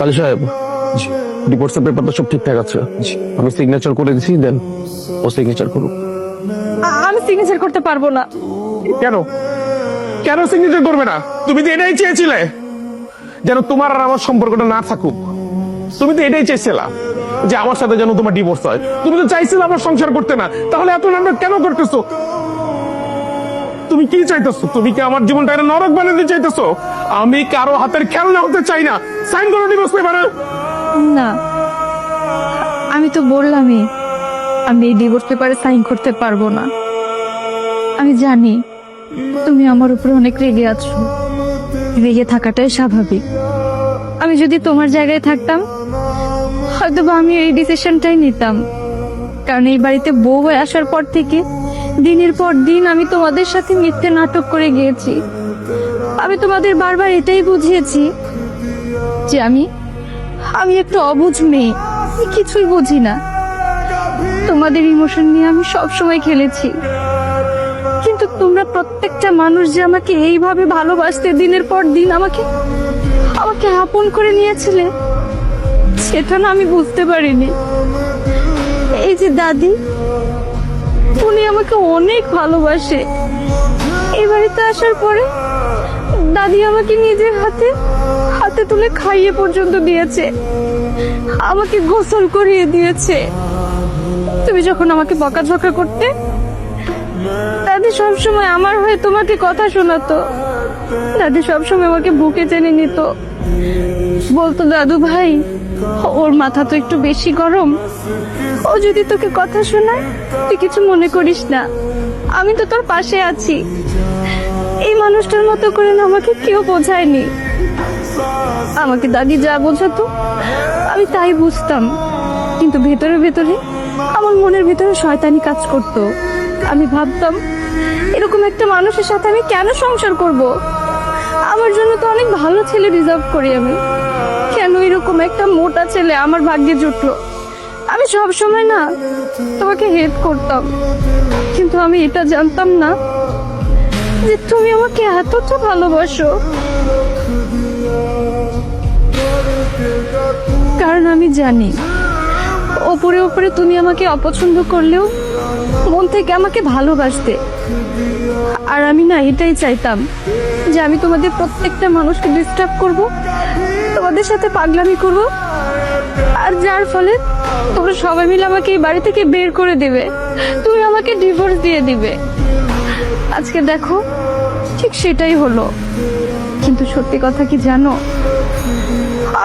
কাজী সাহেব, ডিভোর্সের পেপারটা সব ঠিকঠাক আছে। আমি সিগনেচার করে দিছি, দেন ও সিগনেচার করুক। আমি সিগনেচার করতে পারবো না। কেন কেন সিগনেচার করবে না? তুমি তো এটাই চেয়েছিলে, যেন তোমার আর আমার সম্পর্কটা না থাকুক। তুমি তো এটাই চেয়েছিলা যে আমার সাথে যেন তোমার ডিভোর্স হয়। তুমি তো চাইছিলে আমার সংসার করতে না, তাহলে এত নাটক কেন করতেছো? তুমি কি চাইতেছো? তুমি কি আমার জীবনটা একটা নরক বানাতে চাইতেছো? আমি কারো হাতের খেলনা হতে চাই না। সাইন করো ডিভোর্স পেপারে। না, আমি তো বললামই আমি এই ডিভোর্স পেপারে সাইন করতে পারবো না। আমি জানি তুমি আমার উপরে অনেক রেগে আছো, রেগে থাকাটাই স্বাভাবিক। আমি যদি তোমার জায়গায় থাকতাম হয়তো বা আমি এই ডিসিশনটাই নিতাম, কারণ এই বাড়িতে বউ হয়ে আসার পর থেকে দিনের পর দিন আমি তোমাদের সাথে মিথ্যে নাটক করে গিয়েছি। আমি তোমাদের বারবার এটাই বুঝিয়েছি যে আমি একটু অবুঝ মেয়ে, আমি কিছুই বুঝি না। তোমাদের ইমোশন নিয়ে আমি সব সময় খেলেছি, কিন্তু তোমরা প্রত্যেকটা মানুষ যে আমাকে এইভাবে ভালোবাসতে দিনের পর দিন আমাকে আপন করে নিয়েছিলে, সেটা না আমি বুঝতে পারিনি। এই যে দাদি, উনি আমাকে অনেক ভালোবাসে। এই বাড়িতে আসার পরে দাদি আমাকে নিজের হাতে তুলে খাইয়ে পর্যন্ত দিয়েছে, আমাকে গোসল করিয়ে দিয়েছে। তুমি যখন আমাকে বকাঝকা করতে, দাদি সবসময় আমার হয়ে তোমাকে কথা শোনাতো। দাদি সবসময় আমাকে বুকে টেনে নিত, বলতো দাদু ভাই ওর মাথা তো একটু বেশি গরম, ও যদি তোকে কথা শোনায় তুই কিছু মনে করিস না, আমি তো তোর পাশে আছি। এই মানুষটার মতো করে না আমাকে কেউ বোঝায়নি। আমাকে দাদি যা বোঝাতো আমি তাই বুঝতাম, কিন্তু ভেতরে ভেতরে আমার মনের ভেতরে শয়তানি কাজ করত। আমি ভাবতাম এরকম একটা মানুষের সাথে আমি কেন সংসার করব? আমার জন্য তো অনেক ভালো ছেলে রিজার্ভ করি আমি, কেন এরকম একটা মোটা ছেলে আমার ভাগ্যে জুটলো? আমি সব সময় না তোমাকে হেল্প করতাম, কিন্তু আমি এটা জানতাম না যে তুমি আমাকে এতটা ভালোবাসো। কারণ আমি জানি ওপরে ওপরে তুমি আমাকে অপছন্দ করলেও মন থেকে আমাকে ভালোবাসতে। আর আমি না এটাই চাইতাম যে আমি তোমাদের প্রত্যেকটা মানুষকে ডিস্টার্ব করব, তোমাদের সাথে পাগলামি করব, আর যার ফলে তোমরা সবাই মিলে আমাকে এই বাড়ি থেকে বের করে দেবে, তুমি আমাকে ডিভোর্স দিয়ে দিবে। আজকে দেখো ঠিক সেটাই হলো। কিন্তু সত্যি কথা কি জানো,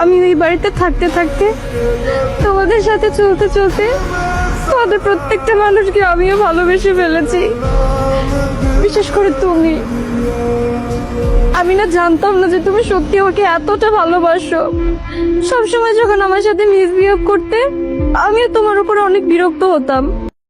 আমি এই বাড়িতে থাকতে থাকতে তোমাদের সাথে চলতে চলতে তোমাদের প্রত্যেকটা মানুষকে আমিও ভালোবেসে ফেলেছি, বিশেষ করে তুমি। আমি না জানতাম না যে তুমি সত্যি আমাকে এতটা ভালোবাসো। সবসময় যখন আমার সাথে মিসবিহেভ করতে আমিও তোমার উপর অনেক বিরক্ত হতাম।